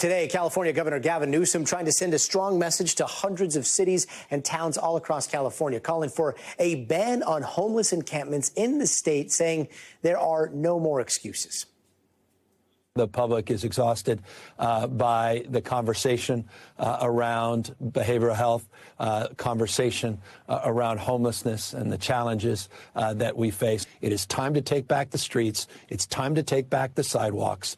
Today, California Governor Gavin Newsom trying to send a strong message to hundreds of cities and towns all across California, calling for a ban on homeless encampments in the state, saying there are no more excuses. The public is exhausted by the conversation around behavioral health, conversation around homelessness and the challenges that we face. It is time to take back the streets. It's time to take back the sidewalks.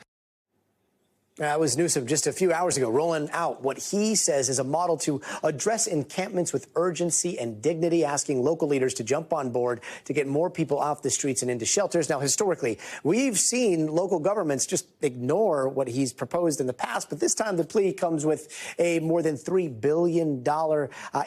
That was Newsom just a few hours ago, rolling out what he says is a model to address encampments with urgency and dignity, asking local leaders to jump on board to get more people off the streets and into shelters. Now, historically, we've seen local governments just ignore what he's proposed in the past, but this time the plea comes with a more than $3 billion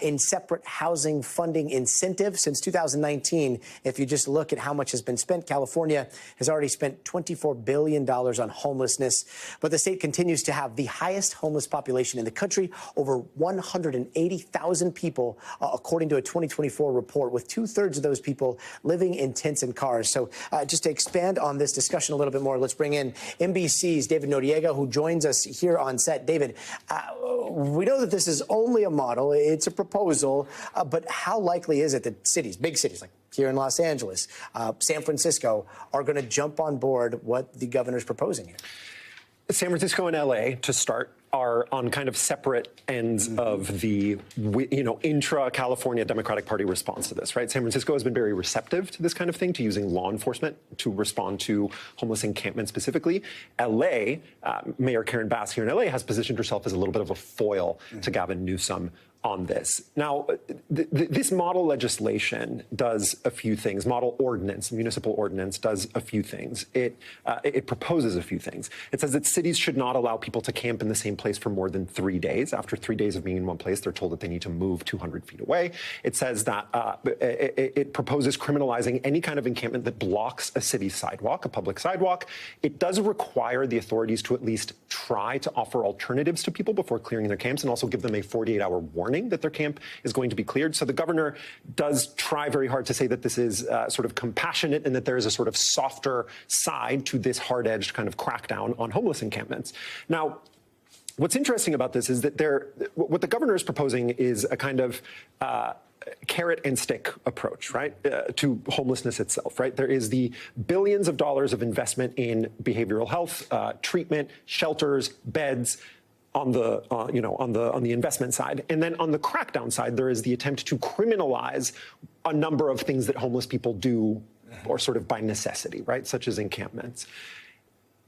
in separate housing funding incentive. Since 2019, if you just look at how much has been spent, California has already spent $24 billion on homelessness, but the state continues to have the highest homeless population in the country, over 180,000 people, according to a 2024 report, with 2/3 of those people living in tents and cars. So just to expand on this discussion a little bit more, let's bring in NBC's David Noriega, who joins us here on set. David, we know that this is only a model. It's a proposal. But how likely is it that cities, big cities like here in Los Angeles, San Francisco, are going to jump on board what the governor's proposing here? San Francisco and LA, to start, are on kind of separate ends of the, intra-California Democratic Party response to this, right? San Francisco has been very receptive to this kind of thing, to using law enforcement to respond to homeless encampments specifically. LA, Mayor Karen Bass here in LA has positioned herself as a little bit of a foil to Gavin Newsom on this. Now, this model legislation does a few things. Model ordinance, municipal ordinance, does a few things. It proposes a few things. It says that cities should not allow people to camp in the same place for more than 3 days. After 3 days of being in one place, they're told that they need to move 200 feet away. It says that it proposes criminalizing any kind of encampment that blocks a city sidewalk, a public sidewalk. It does require the authorities to at least try to offer alternatives to people before clearing their camps, and also give them a 48-hour warning that their camp is going to be cleared. So the governor does try very hard to say that this is sort of compassionate and that there is a sort of softer side to this hard-edged kind of crackdown on homeless encampments. Now, what's interesting about this is that what the governor is proposing is a kind of carrot and stick approach, right, to homelessness itself, right? There is the billions of dollars of investment in behavioral health, treatment, shelters, beds, on the investment side. And then on the crackdown side, there is the attempt to criminalize a number of things that homeless people do, or sort of by necessity, right, such as encampments.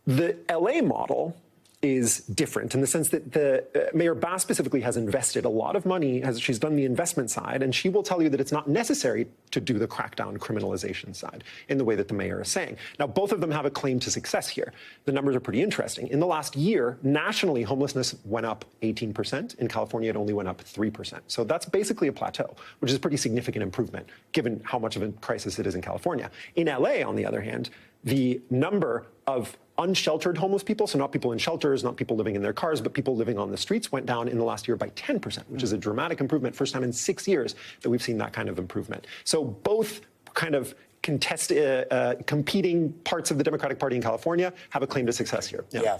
The LA model is different in the sense that Mayor Bass specifically has invested a lot of money, she's done the investment side, and she will tell you that it's not necessary to do the crackdown criminalization side in the way that the mayor is saying. Now, both of them have a claim to success here. The numbers are pretty interesting. In the last year, nationally, homelessness went up 18%. In California, it only went up 3%. So that's basically a plateau, which is a pretty significant improvement, given how much of a crisis it is in California. In LA, on the other hand, the number of unsheltered homeless people, so not people in shelters, not people living in their cars, but people living on the streets, went down in the last year by 10%, which is a dramatic improvement. First time in 6 years that we've seen that kind of improvement. So both kind of competing parts of the Democratic Party in California have a claim to success here. Yeah.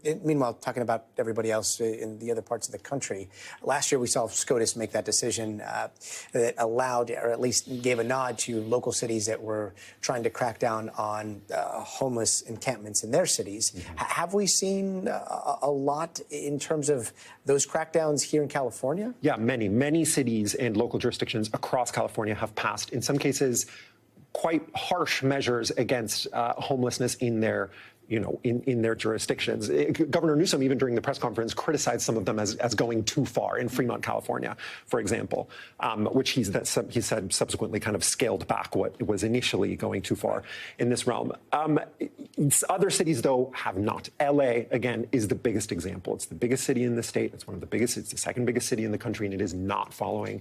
And meanwhile, talking about everybody else in the other parts of the country, last year we saw SCOTUS make that decision that allowed, or at least gave a nod to local cities that were trying to crack down on homeless encampments in their cities. Have we seen a lot in terms of those crackdowns here in California? Yeah, many cities and local jurisdictions across California have passed, in some cases, quite harsh measures against homelessness in their in their jurisdictions. Governor Newsom, even during the press conference, criticized some of them as going too far in Fremont, California, for example, which he said subsequently kind of scaled back what was initially going too far in this realm. Other cities, though, have not. LA, again, is the biggest example. It's the biggest city in the state. It's one of the biggest. It's the second biggest city in the country, and it is not following,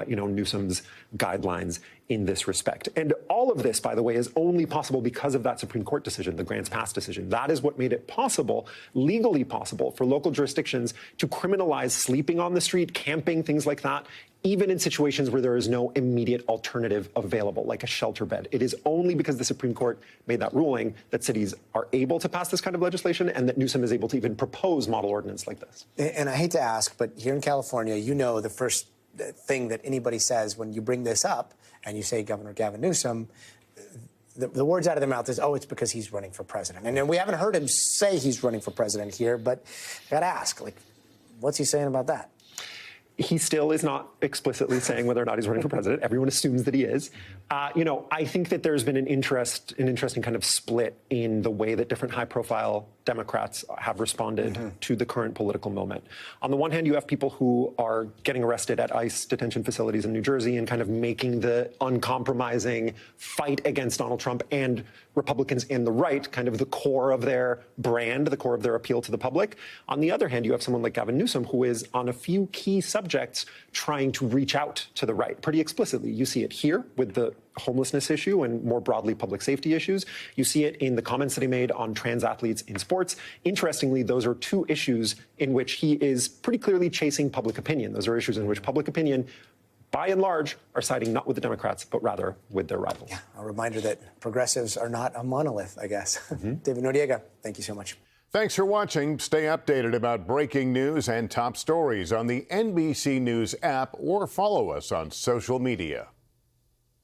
Newsom's guidelines in this respect. And all of this, by the way, is only possible because of that Supreme Court decision, the Grants Pass decision. That is what made it possible, legally possible, for local jurisdictions to criminalize sleeping on the street, camping, things like that, even in situations where there is no immediate alternative available, like a shelter bed. It is only because the Supreme Court made that ruling that cities are able to pass this kind of legislation and that Newsom is able to even propose model ordinance like this. And I hate to ask, but here in California, you know the first thing that anybody says when you bring this up and you say Governor Gavin Newsom, the words out of their mouth is, oh, it's because he's running for president. And then we haven't heard him say he's running for president here, but I got to ask, like, what's he saying about that? He still is not explicitly saying whether or not he's running for president. Everyone assumes that he is. I think that there's been an interesting kind of split in the way that different high-profile Democrats have responded to the current political moment. On the one hand, you have people who are getting arrested at ICE detention facilities in New Jersey and kind of making the uncompromising fight against Donald Trump and Republicans and the right kind of the core of their brand, the core of their appeal to the public. On the other hand, you have someone like Gavin Newsom, who is on a few key subjects trying to reach out to the right pretty explicitly. You see it here with the homelessness issue and more broadly public safety issues. You see it in the comments that he made on trans athletes in sports. Interestingly, those are two issues in which he is pretty clearly chasing public opinion. Those are issues in which public opinion, by and large, are siding not with the Democrats, but rather with their rivals. Yeah, a reminder that progressives are not a monolith, I guess. David Noriega, thank you so much. Thanks for watching. Stay updated about breaking news and top stories on the NBC News app or follow us on social media.